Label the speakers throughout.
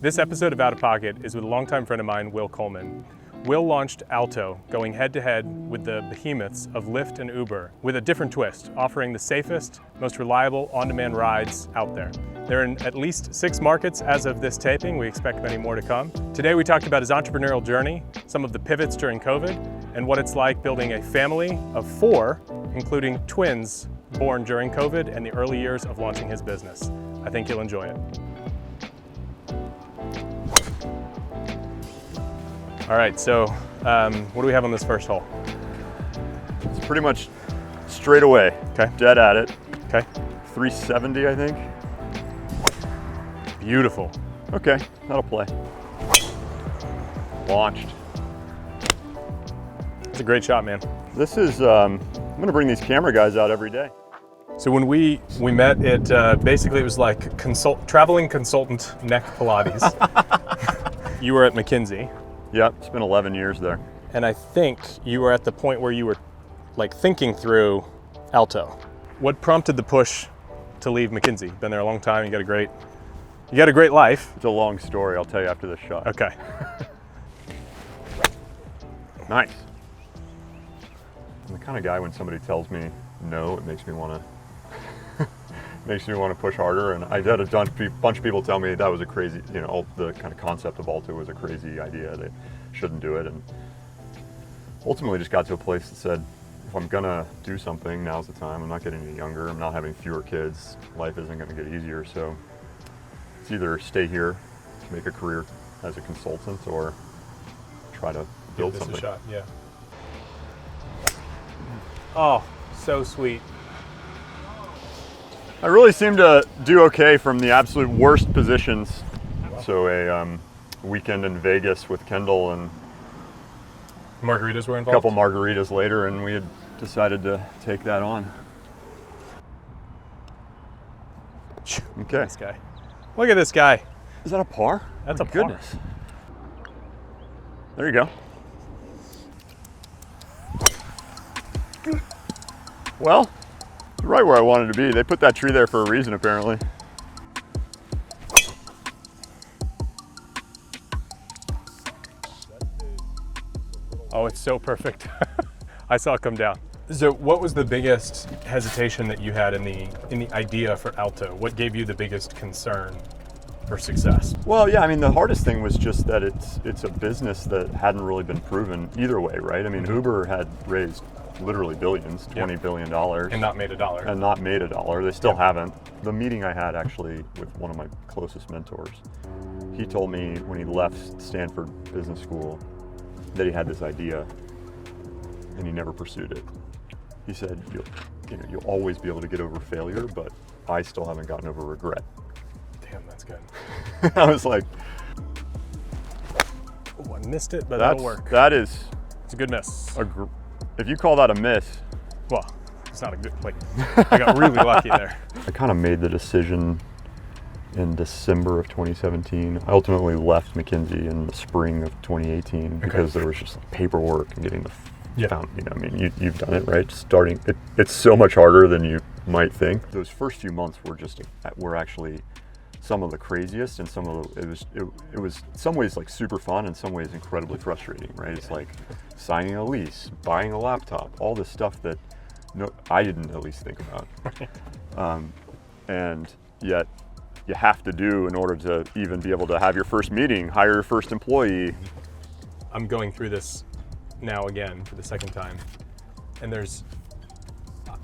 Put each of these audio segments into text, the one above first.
Speaker 1: This episode of Out of Pocket is with a longtime friend of mine, Will Coleman. Will launched Alto, going head-to-head with the behemoths of Lyft and Uber, with a different twist, offering the safest, most reliable on-demand rides out there. They're in at least 6 markets as of this taping. We expect many more to come. Today we talked about his entrepreneurial journey, some of the pivots during COVID, and what it's like building a family of 4, including twins born during COVID and the early years of launching his business. I think you'll enjoy it. All right, so what do we have on this first hole?
Speaker 2: It's pretty much straight away.
Speaker 1: Okay.
Speaker 2: Dead at it.
Speaker 1: Okay.
Speaker 2: 370, I think.
Speaker 1: Beautiful.
Speaker 2: Okay, that'll play. Launched.
Speaker 1: It's a great shot, man.
Speaker 2: This is, I'm gonna bring these camera guys out every day.
Speaker 1: So when we met, it basically it was like traveling consultant neck Pilates. You were at McKinsey.
Speaker 2: Yep, it's been 11 years there.
Speaker 1: And I think you were at the point where you were like thinking through Alto. What prompted the push to leave McKinsey? Been there a long time, you got a great life.
Speaker 2: It's a long story, I'll tell you after this shot.
Speaker 1: Okay.
Speaker 2: Nice. I'm the kind of guy when somebody tells me no, it makes me want to push harder. And I had a bunch of people tell me that was a crazy, the kind of concept of Alto was a crazy idea. They shouldn't do it. And ultimately just got to a place that said, if I'm gonna do something, now's the time. I'm not getting any younger. I'm not having fewer kids. Life isn't gonna get easier. So it's either stay here, make a career as a consultant, or try to build something.
Speaker 1: Give this a shot, yeah. Oh, so sweet.
Speaker 2: I really seem to do okay from the absolute worst positions. So a weekend in Vegas with Kendall, and
Speaker 1: Margaritas were
Speaker 2: a
Speaker 1: involved?
Speaker 2: couple margaritas later, and we had decided to take that on. Okay.
Speaker 1: This guy. Look at this guy.
Speaker 2: Is that a par?
Speaker 1: That's
Speaker 2: My
Speaker 1: a par.
Speaker 2: goodness. There you go. Well, right where I wanted to be. They put that tree there for a reason, apparently.
Speaker 1: Oh, it's so perfect. I saw it come down. So what was the biggest hesitation that you had in the idea for Alto? What gave you the biggest concern for success?
Speaker 2: Well, yeah, I mean, the hardest thing was just that it's a business that hadn't really been proven either way, right? I mean, Uber had raised literally billions, $20 billion.
Speaker 1: And not made a dollar.
Speaker 2: And not made a dollar. They still haven't. The meeting I had actually with one of my closest mentors, he told me when he left Stanford Business School that he had this idea and he never pursued it. He said, you'll always be able to get over failure, but I still haven't gotten over regret.
Speaker 1: Damn, that's good.
Speaker 2: I was like,
Speaker 1: oh, I missed it, but that'll work.
Speaker 2: It's
Speaker 1: a good miss.
Speaker 2: If you call that a miss.
Speaker 1: Well, it's not a good, I got really lucky there.
Speaker 2: I kind of made the decision in December of 2017. I ultimately left McKinsey in the spring of 2018 because there was just paperwork and getting the you've done it, right? It's so much harder than you might think. Those first few months were actually some of the craziest, and it was in some ways like super fun, in some ways incredibly frustrating, right? It's like signing a lease, buying a laptop, all this stuff that I didn't at least think about. And yet you have to do in order to even be able to have your first meeting, hire your first employee.
Speaker 1: I'm going through this now again for the second time, and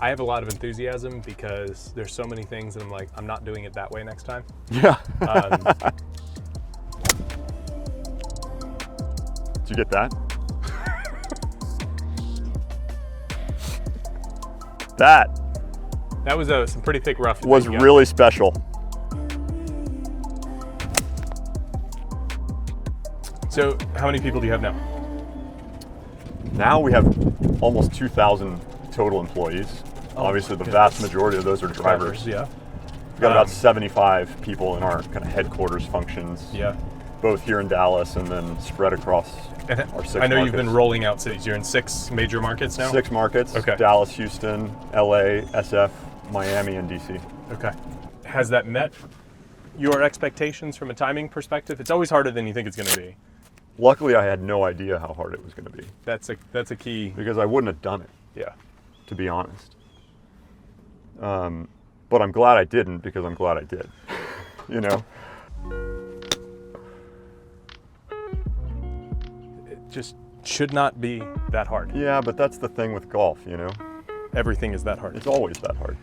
Speaker 1: I have a lot of enthusiasm because there's so many things that I'm like, I'm not doing it that way next time.
Speaker 2: Yeah. Did you get that?
Speaker 1: That was some pretty thick rough.
Speaker 2: Was really special.
Speaker 1: So how many people do you have now?
Speaker 2: Now we have almost 2,000 total employees. Obviously, the vast majority of those are drivers.
Speaker 1: Yeah.
Speaker 2: We've got about 75 people in our kind of headquarters functions.
Speaker 1: Yeah.
Speaker 2: Both here in Dallas and then spread across our 6 markets.
Speaker 1: I know you've been rolling out cities. You're in 6 major markets now?
Speaker 2: 6 markets.
Speaker 1: Okay.
Speaker 2: Dallas, Houston, LA, SF, Miami, and DC.
Speaker 1: Okay. Has that met your expectations from a timing perspective? It's always harder than you think it's going to be.
Speaker 2: Luckily, I had no idea how hard it was going to be.
Speaker 1: That's a key.
Speaker 2: Because I wouldn't have done it.
Speaker 1: Yeah.
Speaker 2: To be honest. But I'm glad I didn't, because I'm glad I did. You know?
Speaker 1: It just should not be that hard.
Speaker 2: Yeah, but that's the thing with golf, you know?
Speaker 1: Everything is that hard.
Speaker 2: It's always that hard.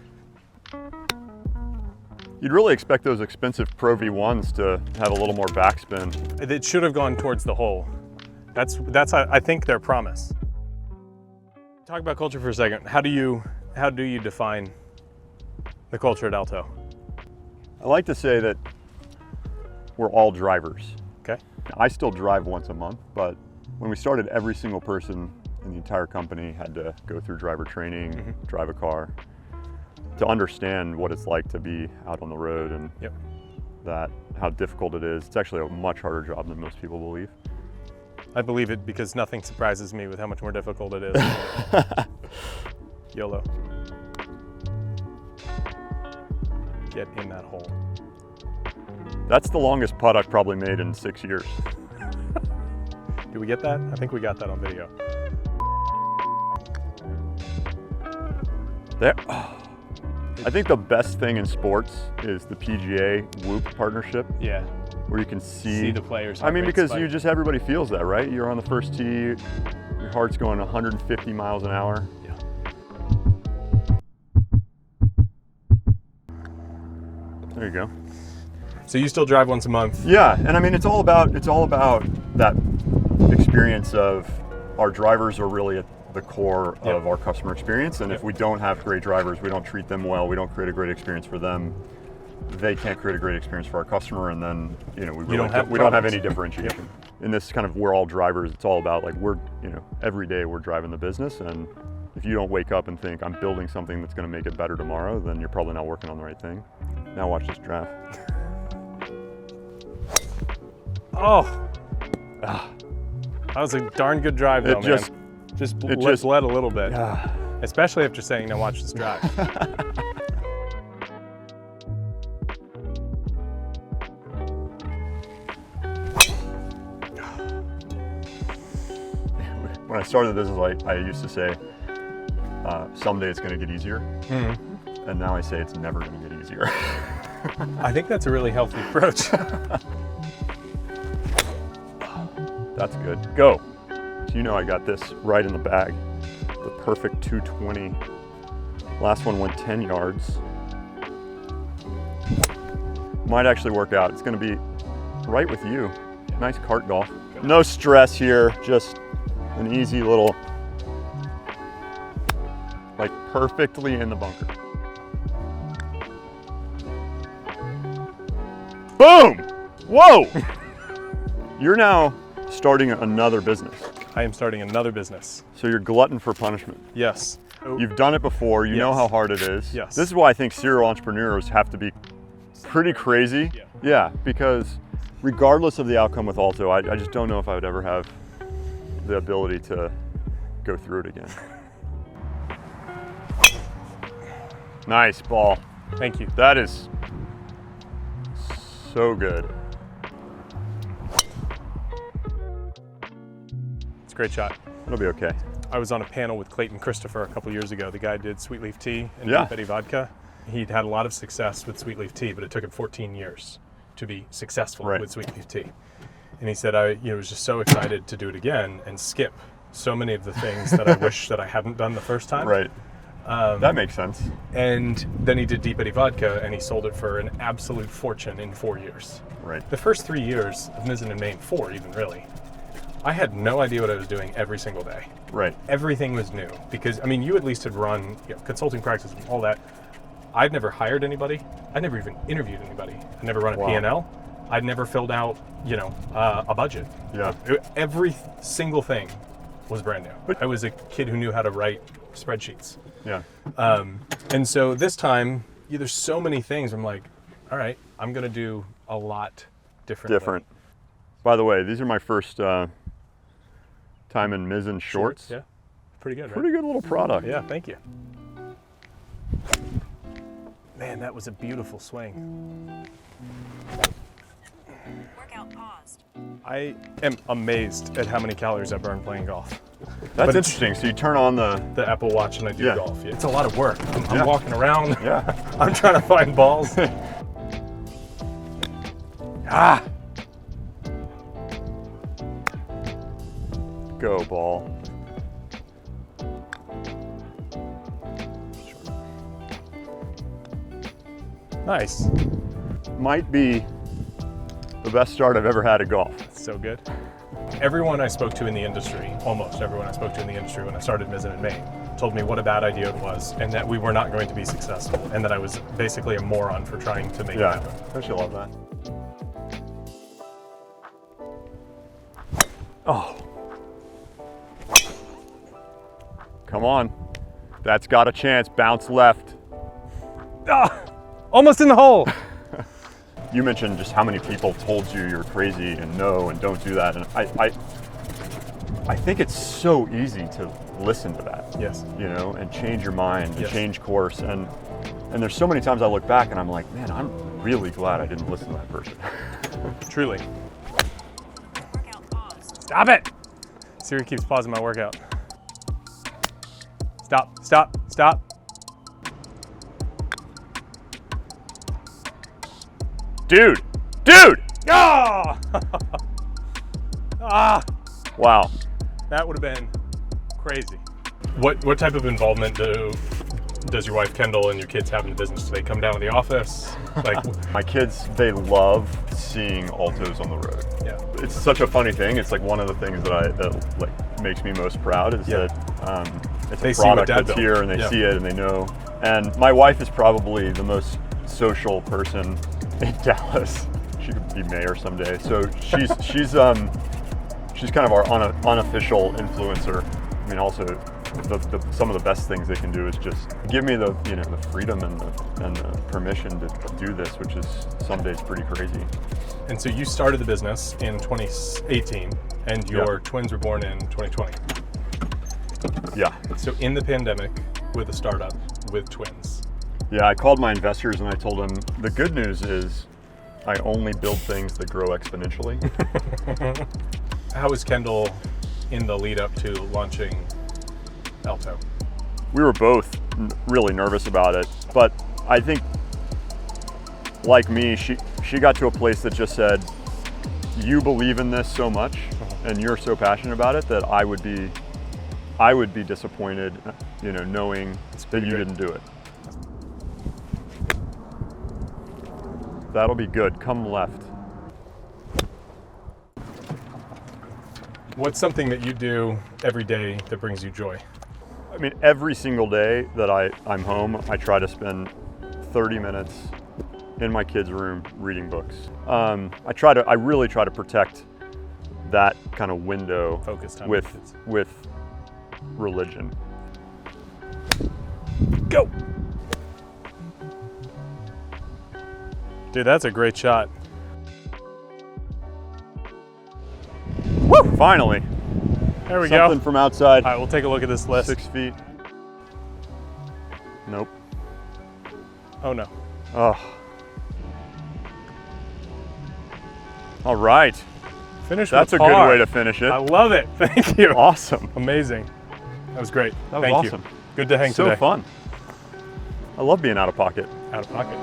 Speaker 2: You'd really expect those expensive Pro V1s to have a little more backspin.
Speaker 1: It should have gone towards the hole. That's I think their promise. Talk about culture for a second. How do you define the culture at Alto?
Speaker 2: I like to say that we're all drivers.
Speaker 1: Okay.
Speaker 2: I still drive once a month, but when we started, every single person in the entire company had to go through driver training, drive a car, to understand what it's like to be out on the road, and that how difficult it is. It's actually a much harder job than most people believe.
Speaker 1: I believe it because nothing surprises me with how much more difficult it is. YOLO. Get in that hole.
Speaker 2: That's the longest putt I've probably made in 6 years.
Speaker 1: Did we get that? I think we got that on video.
Speaker 2: There. I think the best thing in sports is the PGA Whoop partnership.
Speaker 1: Yeah.
Speaker 2: Where you can see
Speaker 1: the players.
Speaker 2: I mean, because everybody feels that, right? You're on the first tee, your heart's going 150 miles an hour.
Speaker 1: Yeah.
Speaker 2: There you go.
Speaker 1: So you still drive once a month?
Speaker 2: Yeah, and I mean, it's all about that experience of our drivers are really at the core of our customer experience, and if we don't have great drivers, we don't treat them well, we don't create a great experience for them, they can't create a great experience for our customer, and then we don't have any differentiation. In this kind of we're all drivers, it's all about like every day we're driving the business, and if you don't wake up and think I'm building something that's going to make it better tomorrow, then you're probably not working on the right thing. Now watch this draft.
Speaker 1: Oh, that was a darn good drive though, man. Just bled a little bit, especially after saying, now watch this drive.
Speaker 2: When I started the business, I used to say, someday it's going to get easier. And now I say it's never going to get easier.
Speaker 1: I think that's a really healthy approach.
Speaker 2: That's good. Go. So I got this right in the bag. The perfect 220. Last one went 10 yards. Might actually work out. It's going to be right with you. Nice cart golf. No stress here, just an easy little, like perfectly in the bunker. Boom! Whoa! You're now starting another business.
Speaker 1: I am starting another business.
Speaker 2: So you're glutton for punishment.
Speaker 1: Yes.
Speaker 2: You've done it before, you know how hard it is.
Speaker 1: Yes.
Speaker 2: This is why I think serial entrepreneurs have to be pretty crazy. Yeah, because regardless of the outcome with Alto, I just don't know if I would ever have the ability to go through it again. Nice ball.
Speaker 1: Thank you.
Speaker 2: That is so good.
Speaker 1: It's a great shot.
Speaker 2: It'll be okay.
Speaker 1: I was on a panel with Clayton Christopher a couple years ago. The guy did Sweet Leaf Tea and Betty Vodka. He'd had a lot of success with Sweet Leaf Tea, but it took him 14 years to be successful with Sweet Leaf Tea. And he said, I was just so excited to do it again and skip so many of the things that I wish that I hadn't done the first time.
Speaker 2: Right. That makes sense.
Speaker 1: And then he did Deep Eddy Vodka, and he sold it for an absolute fortune in 4 years.
Speaker 2: Right.
Speaker 1: The first 3 years of Mizzen+Main, 4 even really, I had no idea what I was doing every single day.
Speaker 2: Right.
Speaker 1: Everything was new because, I mean, you at least had run consulting practice and all that. I'd never hired anybody. I'd never even interviewed anybody. I'd never run a P&L. I'd never filled out, a budget.
Speaker 2: Yeah.
Speaker 1: Every single thing was brand new. But I was a kid who knew how to write spreadsheets.
Speaker 2: Yeah.
Speaker 1: And so this time, there's so many things. I'm like, all right, I'm going to do a lot different.
Speaker 2: By the way, these are my first time in Mizzen shorts.
Speaker 1: Yeah. Pretty good, right?
Speaker 2: Pretty good little product.
Speaker 1: Yeah, thank you. Man, that was a beautiful swing.
Speaker 3: Workout paused.
Speaker 1: I am amazed at how many calories I burn playing golf.
Speaker 2: That's
Speaker 1: But it's-
Speaker 2: interesting. So you turn on the
Speaker 1: The Apple Watch and I do
Speaker 2: Yeah.
Speaker 1: golf. Yeah. It's a lot of work. I'm
Speaker 2: Yeah.
Speaker 1: walking around.
Speaker 2: yeah.
Speaker 1: I'm trying to find balls. Ah!
Speaker 2: Go ball.
Speaker 1: Nice.
Speaker 2: Might be the best start I've ever had at golf.
Speaker 1: So good. Everyone I spoke to in the industry, almost everyone I spoke to in the industry when I started Mizzen+Main, told me what a bad idea it was and that we were not going to be successful and that I was basically a moron for trying to make it
Speaker 2: Yeah.
Speaker 1: happen.
Speaker 2: Don't you love that? Oh. Come on. That's got a chance. Bounce left.
Speaker 1: Ah! Almost in the hole.
Speaker 2: You mentioned just how many people told you you're crazy and no and don't do that. And I think it's so easy to listen to that.
Speaker 1: Yes.
Speaker 2: You know, and change your mind and
Speaker 1: Yes.
Speaker 2: change course. And there's so many times I look back and I'm like, man, I'm really glad I didn't listen to that person.
Speaker 1: Truly.
Speaker 3: Workout paused.
Speaker 1: Stop it! Siri keeps pausing my workout. Stop, stop, stop.
Speaker 2: Dude!
Speaker 1: Ah! Ah!
Speaker 2: Wow.
Speaker 1: That would have been crazy. What type of involvement does your wife Kendall and your kids have in the business? Do they come down to the office? Like,
Speaker 2: My kids, they love seeing Altos on the road.
Speaker 1: yeah.
Speaker 2: It's such a funny thing. It's like one of the things that like makes me most proud is
Speaker 1: Yeah.
Speaker 2: that it's
Speaker 1: They
Speaker 2: a
Speaker 1: see what
Speaker 2: product
Speaker 1: Dad
Speaker 2: that's
Speaker 1: built.
Speaker 2: here and they
Speaker 1: Yeah.
Speaker 2: see it and they know. And my wife is probably the most social person in Dallas. She could be mayor someday. So she's kind of our unofficial influencer. I mean, also some of the best things they can do is just give me the freedom and the permission to do this, which is some days pretty crazy.
Speaker 1: And so you started the business in 2018 and your
Speaker 2: Yeah.
Speaker 1: twins were born in 2020.
Speaker 2: Yeah.
Speaker 1: So in the pandemic with a startup with twins.
Speaker 2: Yeah, I called my investors and I told them the good news is I only build things that grow exponentially.
Speaker 1: How was Kendall in the lead up to launching Alto?
Speaker 2: We were both really nervous about it, but I think, like me, she got to a place that just said, you believe in this so much and you're so passionate about it that I would be disappointed, knowing that you didn't do it. That'll be good. Come left.
Speaker 1: What's something that you do every day that brings you joy?
Speaker 2: I mean, every single day that I'm home, I try to spend 30 minutes in my kids' room reading books. I really try to protect that kind of window
Speaker 1: Focus time
Speaker 2: with
Speaker 1: kids.
Speaker 2: with religion.
Speaker 1: Go! Dude, that's a great shot.
Speaker 2: Woo! Finally,
Speaker 1: There we
Speaker 2: something
Speaker 1: go.
Speaker 2: from outside.
Speaker 1: All right, we'll take a look at this list.
Speaker 2: 6 feet. Nope.
Speaker 1: Oh no.
Speaker 2: Oh. All right.
Speaker 1: Finish
Speaker 2: That's a
Speaker 1: with par.
Speaker 2: good way to finish it.
Speaker 1: I love it. Thank you.
Speaker 2: Awesome.
Speaker 1: Amazing. That was great.
Speaker 2: That was
Speaker 1: Thank
Speaker 2: awesome.
Speaker 1: you. Good to hang
Speaker 2: So
Speaker 1: today.
Speaker 2: fun. I love being out of pocket.
Speaker 1: Out of pocket.